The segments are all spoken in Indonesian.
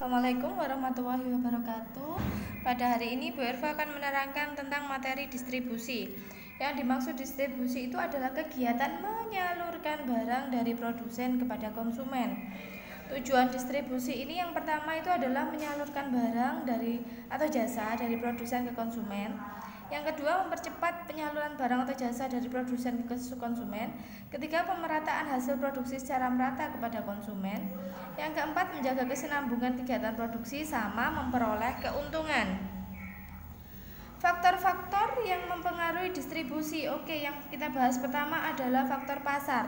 Assalamualaikum warahmatullahi wabarakatuh. Pada hari ini Bu Erva akan menerangkan tentang materi distribusi. Yang dimaksud distribusi itu adalah kegiatan menyalurkan barang dari produsen kepada konsumen. Tujuan distribusi ini yang pertama itu adalah menyalurkan barang atau jasa dari produsen ke konsumen. Yang kedua, mempercepat penyaluran barang atau jasa dari produsen ke konsumen. Ketiga, pemerataan hasil produksi secara merata kepada konsumen. Yang keempat, menjaga kesinambungan kegiatan produksi sama memperoleh keuntungan. Faktor-faktor yang mempengaruhi distribusi. Oke, yang kita bahas pertama adalah faktor pasar.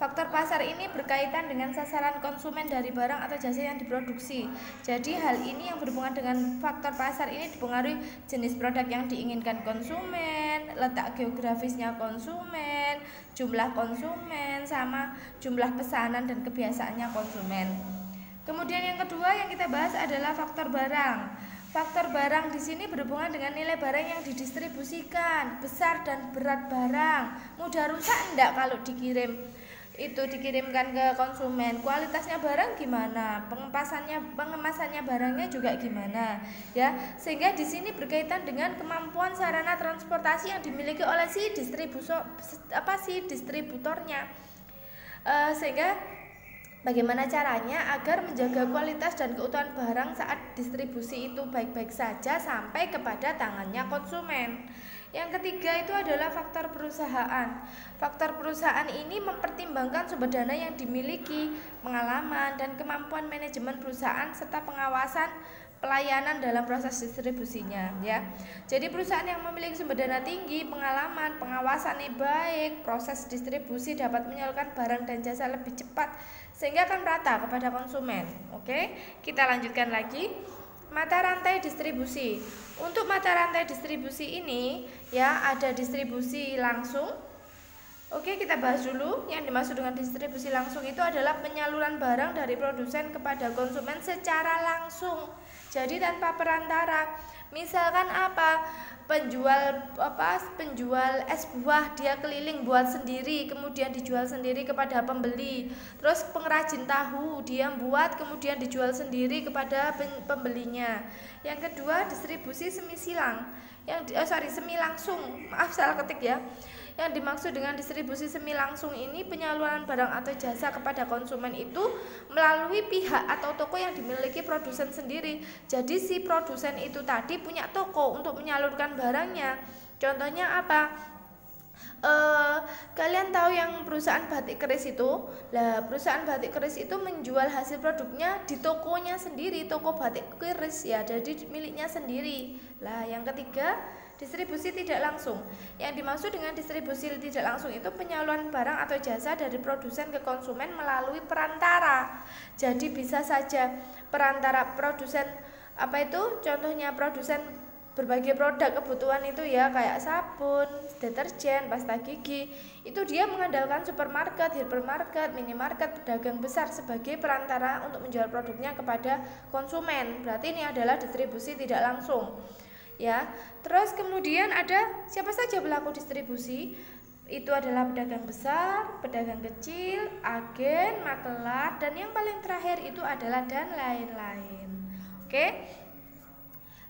Faktor pasar ini berkaitan dengan sasaran konsumen dari barang atau jasa yang diproduksi. Jadi hal ini yang berhubungan dengan faktor pasar ini dipengaruhi jenis produk yang diinginkan konsumen, letak geografisnya konsumen, jumlah konsumen, sama jumlah pesanan dan kebiasaannya konsumen. Kemudian yang kedua yang kita bahas adalah faktor barang. Faktor barang di sini berhubungan dengan nilai barang yang didistribusikan, besar dan berat barang. Mudah rusak enggak kalau dikirimkan ke konsumen, kualitasnya barang gimana, pengemasannya barangnya juga gimana, ya. Sehingga di sini berkaitan dengan kemampuan sarana transportasi yang dimiliki oleh si distributornya. Sehingga bagaimana caranya agar menjaga kualitas dan keutuhan barang saat distribusi itu baik-baik saja sampai kepada tangannya konsumen. Yang ketiga itu adalah faktor perusahaan. Faktor perusahaan ini mempertimbangkan sumber dana yang dimiliki, pengalaman dan kemampuan manajemen perusahaan serta pengawasan pelayanan dalam proses distribusinya, ya. Jadi perusahaan yang memiliki sumber dana tinggi, pengalaman, pengawasannya baik, proses distribusi dapat menyalurkan barang dan jasa lebih cepat sehingga akan rata kepada konsumen. Oke, kita lanjutkan lagi. Mata rantai distribusi. Untuk mata rantai distribusi ini, ya, ada distribusi langsung. Oke, kita bahas dulu. Yang dimaksud dengan distribusi langsung itu adalah penyaluran barang dari produsen kepada konsumen secara langsung. Jadi tanpa perantara. Misalkan apa? Penjual es buah dia keliling buat sendiri, kemudian dijual sendiri kepada pembeli. Terus pengrajin tahu dia buat kemudian dijual sendiri kepada pembelinya. Yang kedua, distribusi semi langsung. Maaf, salah ketik ya. Yang dimaksud dengan distribusi semi langsung ini penyaluran barang atau jasa kepada konsumen itu melalui pihak atau toko yang dimiliki produsen sendiri. Jadi si produsen itu tadi punya toko untuk menyalurkan barangnya. Contohnya apa? Kalian tahu yang perusahaan batik keris itu? Lah, perusahaan batik keris itu menjual hasil produknya di tokonya sendiri, toko batik keris, ya, jadi miliknya sendiri. Lah, yang ketiga, distribusi tidak langsung. Yang dimaksud dengan distribusi tidak langsung itu penyaluran barang atau jasa dari produsen ke konsumen melalui perantara. Jadi bisa saja perantara produsen contohnya produsen berbagai produk kebutuhan itu, ya, kayak sabun, deterjen, pasta gigi. Itu dia mengandalkan supermarket, hipermarket, minimarket, pedagang besar sebagai perantara untuk menjual produknya kepada konsumen. Berarti ini adalah distribusi tidak langsung. Ya, terus kemudian ada siapa saja pelaku distribusi? Itu adalah pedagang besar, pedagang kecil, agen, makelar, dan yang paling terakhir itu adalah dan lain-lain. Oke.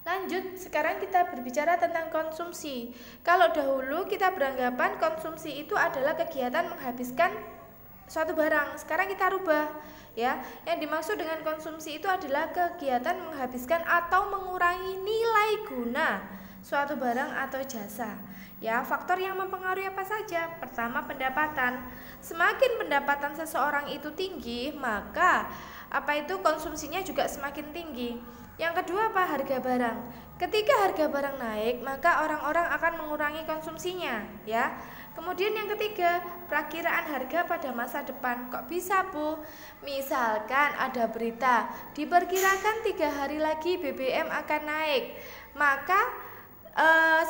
Lanjut, sekarang kita berbicara tentang konsumsi. Kalau dahulu kita beranggapan konsumsi itu adalah kegiatan menghabiskan suatu barang. Sekarang kita rubah, ya. Yang dimaksud dengan konsumsi itu adalah kegiatan menghabiskan atau mengurangi nilai guna suatu barang atau jasa. Ya, faktor yang mempengaruhi apa saja? Pertama, pendapatan. Semakin pendapatan seseorang itu tinggi, maka konsumsinya juga semakin tinggi. Yang kedua, harga barang. Ketika harga barang naik, maka orang-orang akan mengurangi konsumsinya, ya. Kemudian yang ketiga, perakiraan harga pada masa depan. Kok bisa, Bu? Misalkan ada berita, diperkirakan 3 hari lagi BBM akan naik. Maka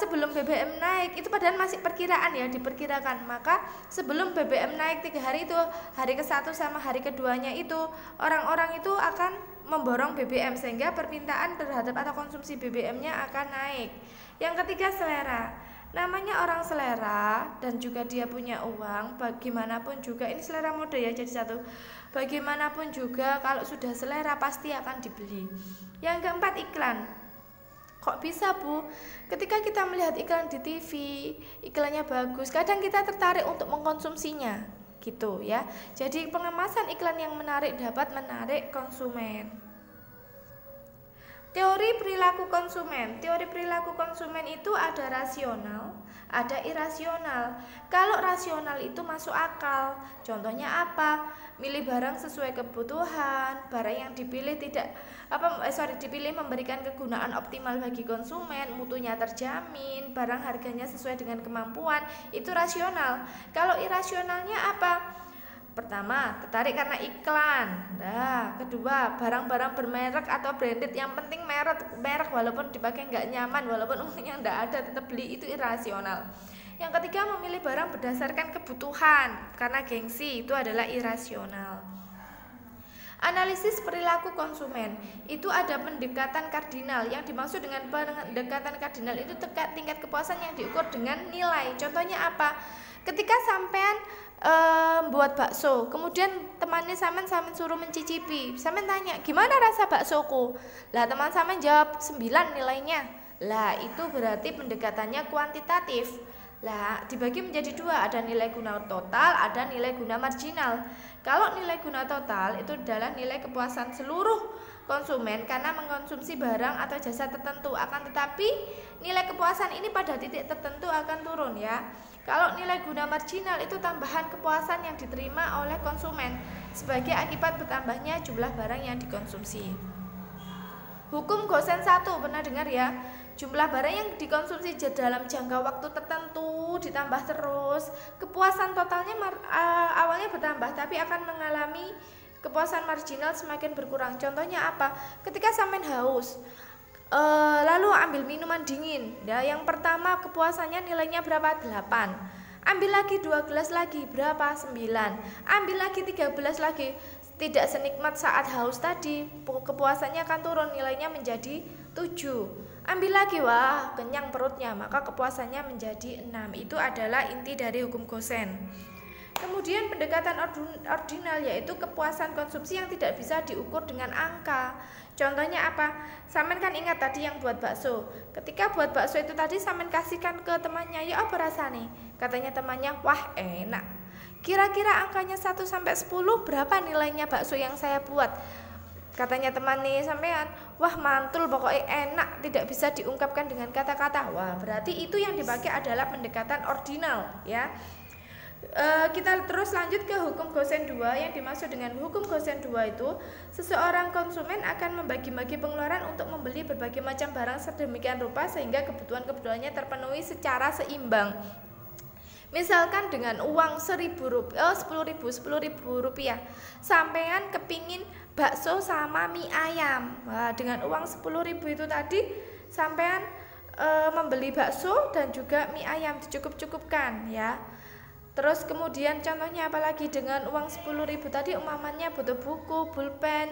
sebelum BBM naik, itu padahal masih perkiraan, ya, diperkirakan. Maka sebelum BBM naik 3 hari itu, hari ke-1 sama hari keduanya itu, orang-orang itu akan memborong BBM sehingga permintaan terhadap atau konsumsi BBM-nya akan naik. Yang ketiga, selera. Namanya orang selera dan juga dia punya uang, bagaimanapun juga ini selera mode ya jadi satu. Bagaimanapun juga kalau sudah selera pasti akan dibeli. Yang keempat, iklan. Kok bisa, Bu? Ketika kita melihat iklan di TV, iklannya bagus, kadang kita tertarik untuk mengkonsumsinya, gitu ya. Jadi pengemasan iklan yang menarik dapat menarik konsumen. Teori perilaku konsumen. Teori perilaku konsumen itu ada rasional, ada irasional. Kalau rasional itu masuk akal. Contohnya apa? Milih barang sesuai kebutuhan, barang yang dipilih dipilih memberikan kegunaan optimal bagi konsumen, mutunya terjamin, barang harganya sesuai dengan kemampuan, itu rasional. Kalau irasionalnya apa? Pertama, tertarik karena iklan. Nah, kedua, barang-barang bermerek atau branded, yang penting merek walaupun dipakai nggak nyaman, walaupun uangnya nggak ada tetap beli, itu irasional. Yang ketiga, memilih barang berdasarkan kebutuhan karena gengsi, itu adalah irasional. Analisis perilaku konsumen itu ada pendekatan kardinal. Yang dimaksud dengan pendekatan kardinal itu tingkat kepuasan yang diukur dengan nilai. Contohnya apa? Ketika sampean buat bakso, kemudian temannya sampean suruh mencicipi, sampean tanya gimana rasa baksoku, lah teman sampean jawab 9 nilainya, lah itu berarti pendekatannya kuantitatif. Lah dibagi menjadi dua, ada nilai guna total, ada nilai guna marginal. Kalau nilai guna total itu adalah nilai kepuasan seluruh konsumen karena mengkonsumsi barang atau jasa tertentu, akan tetapi nilai kepuasan ini pada titik tertentu akan turun ya. Kalau nilai guna marginal itu tambahan kepuasan yang diterima oleh konsumen sebagai akibat bertambahnya jumlah barang yang dikonsumsi. Hukum Gosen 1 pernah dengar ya? Jumlah barang yang dikonsumsi dalam jangka waktu tertentu ditambah terus, kepuasan totalnya awalnya bertambah tapi akan mengalami kepuasan marginal semakin berkurang. Contohnya apa? Ketika sampean haus, lalu ambil minuman dingin. Nah, yang pertama kepuasannya nilainya berapa? 8. Ambil lagi 2 gelas lagi, berapa? 9. Ambil lagi 13 lagi. Tidak senikmat saat haus tadi, kepuasannya akan turun, nilainya menjadi 7. Ambil lagi, wah kenyang perutnya, maka kepuasannya menjadi 6. Itu adalah inti dari hukum Gosen. Kemudian pendekatan ordinal, yaitu kepuasan konsumsi yang tidak bisa diukur dengan angka. Contohnya apa? Sampean kan ingat tadi yang buat bakso. Ketika buat bakso itu tadi sampean kasihkan ke temannya, ya apa rasanya? Katanya temannya, wah enak. Kira-kira angkanya 1 sampai 10 berapa nilainya bakso yang saya buat? Katanya teman nih sampean, wah mantul, pokoknya enak, tidak bisa diungkapkan dengan kata-kata. Wah, berarti itu yang dipakai adalah pendekatan ordinal ya. Kita terus lanjut ke hukum Gosen 2. Yang dimaksud dengan hukum Gosen 2 itu, seseorang konsumen akan membagi-bagi pengeluaran untuk membeli berbagai macam barang sedemikian rupa sehingga kebutuhan-kebutuhannya terpenuhi secara seimbang. Misalkan dengan uang 10.000 rupiah, sampean kepingin bakso sama mie ayam. Nah, dengan uang 10.000 itu tadi sampean membeli bakso dan juga mie ayam, dicukup-cukupkan ya. Terus kemudian contohnya apalagi dengan uang 10.000 tadi umpamanya butuh buku, pulpen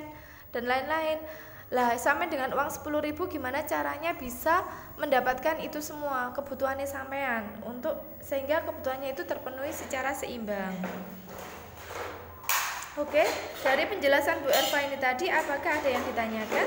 dan lain-lain. Lah sampean dengan uang 10.000 gimana caranya bisa mendapatkan itu semua kebutuhannya sampean sehingga kebutuhannya itu terpenuhi secara seimbang. Oke, dari penjelasan Bu Erva ini tadi apakah ada yang ditanyakan?